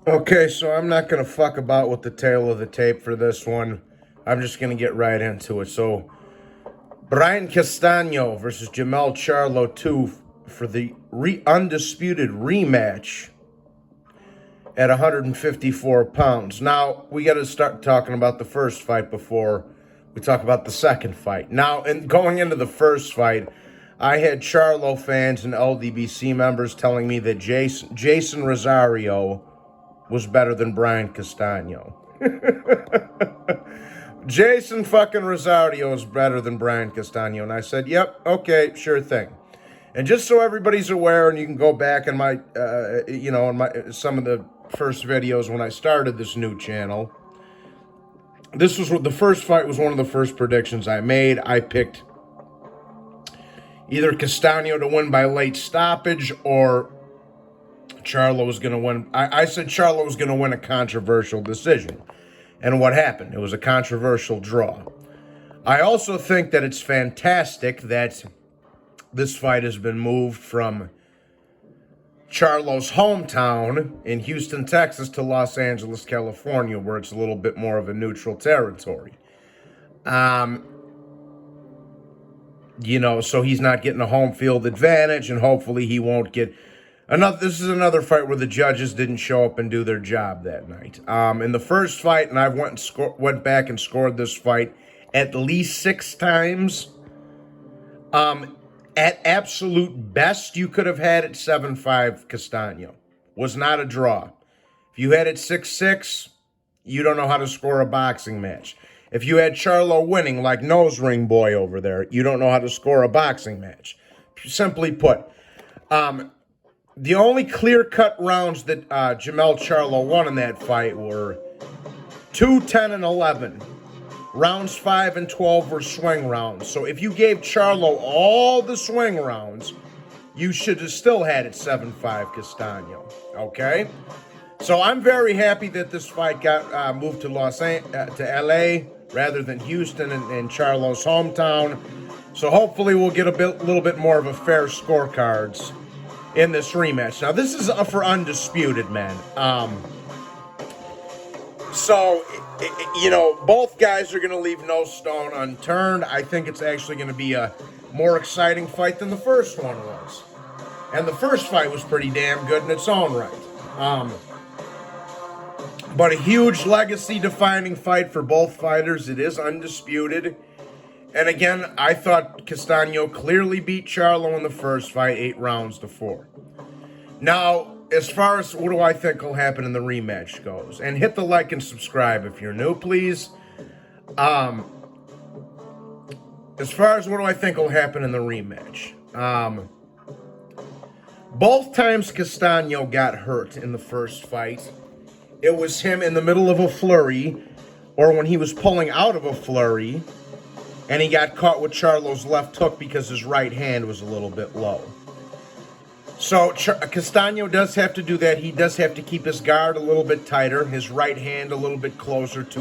Okay, so I'm not going to fuck about with the tail of the tape for this one. I'm just going to get right into it. So, Brian Castaño versus Jermell Charlo 2 for the undisputed rematch at 154 pounds. Now, we got to start talking about the first fight before we talk about the second fight. Now, and going into the first fight, I had Charlo fans and LDBC members telling me that Jason Rosario was better than Brian Castaño. Jason fucking Rosario is better than Brian Castaño. And I said, yep, okay, sure thing. And just so everybody's aware, and you can go back in my, some of the first videos when I started this new channel, this was what the first fight was one of the first predictions I made. I picked either Castaño to win by late stoppage or Charlo was going to win. I said Charlo was going to win a controversial decision. And what happened? It was a controversial draw. I also think that it's fantastic that this fight has been moved from Charlo's hometown in Houston, Texas to Los Angeles, California, where it's a little bit more of a neutral territory. So he's not getting a home field advantage, and hopefully he won't get... This is another fight where the judges didn't show up and do their job that night. In the first fight, and I went back and scored this fight at least 6 times. At absolute best, you could have had it 7-5 Castaño. Was not a draw. If you had it 6-6, you don't know how to score a boxing match. If you had Charlo winning like Nose Ring Boy over there, you don't know how to score a boxing match. Simply put, the only clear-cut rounds that Jermell Charlo won in that fight were 2, 10, and 11. Rounds 5 and 12 were swing rounds. So if you gave Charlo all the swing rounds, you should have still had it 7-5 Castaño. Okay? So I'm very happy that this fight got moved to to LA rather than Houston and Charlo's hometown. So hopefully we'll get a little bit more of a fair scorecards in this rematch. Now, this is for undisputed, man. Both guys are going to leave no stone unturned. I think it's actually going to be a more exciting fight than the first one was. And the first fight was pretty damn good in its own right. But a huge legacy-defining fight for both fighters. It is undisputed. And again, I thought Castaño clearly beat Charlo in the first fight, 8 rounds to 4. Now, as far as what do I think will happen in the rematch goes, and hit the like and subscribe if you're new, please. As far as what do I think will happen in the rematch, both times Castaño got hurt in the first fight, it was him in the middle of a flurry, or when he was pulling out of a flurry, and he got caught with Charlo's left hook because his right hand was a little bit low. So Castaño does have to do that. He does have to keep his guard a little bit tighter, his right hand a little bit closer to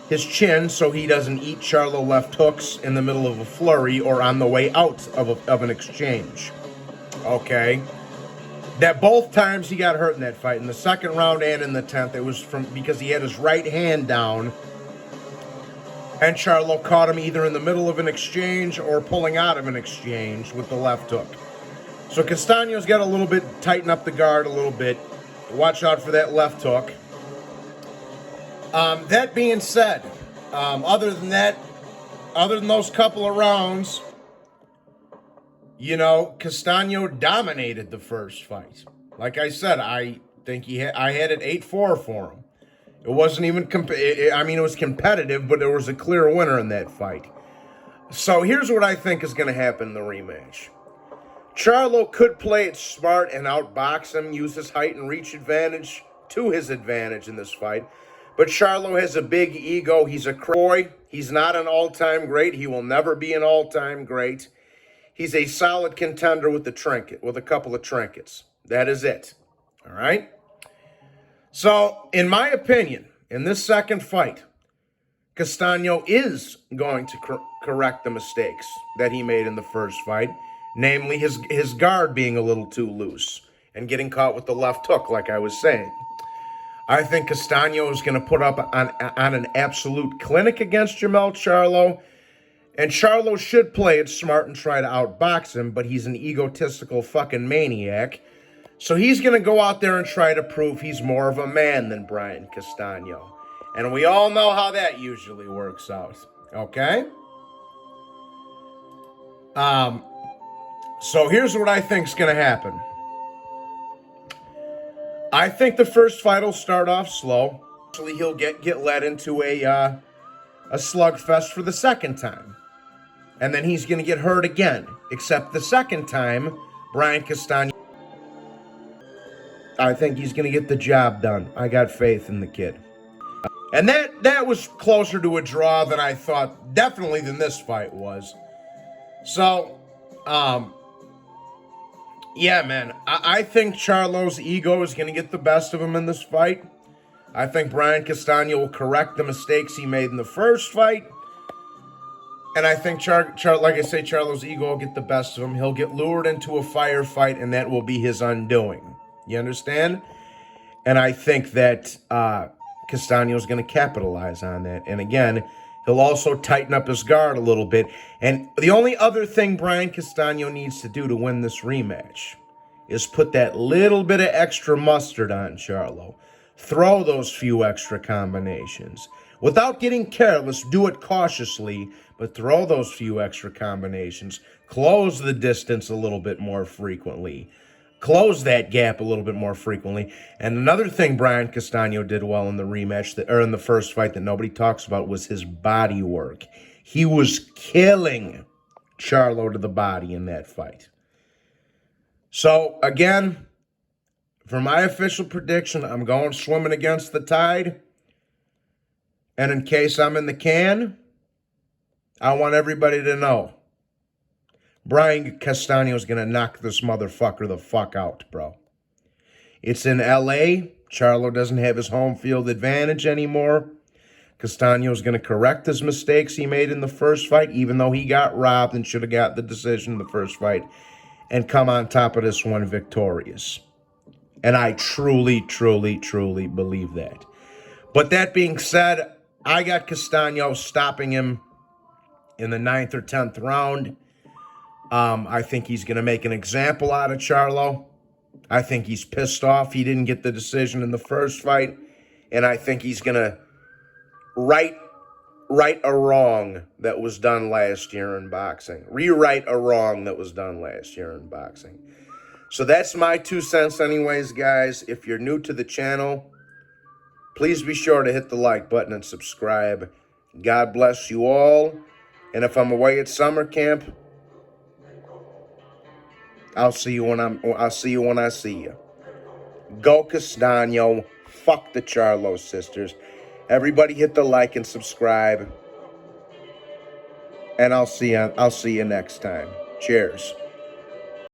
his chin, so he doesn't eat Charlo left hooks in the middle of a flurry or on the way out of an exchange. Okay? That both times he got hurt in that fight, in the second round and in the 10th, it was because he had his right hand down, and Charlo caught him either in the middle of an exchange or pulling out of an exchange with the left hook. So Castaño's got to tighten up the guard a little bit. Watch out for that left hook. That being said, other than those couple of rounds, Castaño dominated the first fight. Like I said, I think I had it 8-4 for him. It wasn't even, it was competitive, but there was a clear winner in that fight. So here's what I think is going to happen in the rematch. Charlo could play it smart and outbox him, use his height and reach advantage to his advantage in this fight. But Charlo has a big ego. He's a boy. He's not an all-time great. He will never be an all-time great. He's a solid contender with a couple of trinkets. That is it. All right? So, in my opinion, in this second fight, Castaño is going to correct the mistakes that he made in the first fight, namely his guard being a little too loose and getting caught with the left hook, like I was saying. I think Castaño is going to put up on an absolute clinic against Jermell Charlo. And Charlo should play it smart and try to outbox him, but he's an egotistical fucking maniac. So he's going to go out there and try to prove he's more of a man than Brian Castaño. And we all know how that usually works out. Okay? So here's what I think's going to happen. I think the first fight will start off slow. Actually, he'll get led into a slugfest for the second time. And then he's going to get hurt again. Except the second time, Brian Castaño, I think he's going to get the job done. I got faith in the kid. And that was closer to a draw than I thought, definitely than this fight was. So, yeah, man. I think Charlo's ego is going to get the best of him in this fight. I think Brian Castaño will correct the mistakes he made in the first fight. And I think, like I say, Charlo's ego will get the best of him. He'll get lured into a firefight, and that will be his undoing. You understand? And I think that Castaño's going to capitalize on that. And again, he'll also tighten up his guard a little bit. And the only other thing Brian Castaño needs to do to win this rematch is put that little bit of extra mustard on Charlo. Throw those few extra combinations. Without getting careless, do it cautiously, but throw those few extra combinations. Close the distance a little bit more frequently. Close that gap a little bit more frequently. And another thing Brian Castaño did well in the rematch, or in the first fight that nobody talks about, was his body work. He was killing Charlo to the body in that fight. So, again, for my official prediction, I'm going swimming against the tide. And in case I'm in the can, I want everybody to know, Brian Castaño is going to knock this motherfucker the fuck out, bro. It's in L.A. Charlo doesn't have his home field advantage anymore. Castaño is going to correct his mistakes he made in the first fight, even though he got robbed and should have got the decision in the first fight, and come on top of this one victorious. And I truly, truly, truly believe that. But that being said, I got Castaño stopping him in the 9th or 10th round. I think he's going to make an example out of Charlo. I think he's pissed off he didn't get the decision in the first fight. And I think he's going to right a wrong that was done last year in boxing. Rewrite a wrong that was done last year in boxing. So that's my 2 cents anyways, guys. If you're new to the channel, please be sure to hit the like button and subscribe. God bless you all. And if I'm away at summer camp, I'll see you when I see you. Go Castaño. Fuck the Charlo sisters. Everybody hit the like and subscribe. And I'll see you next time. Cheers.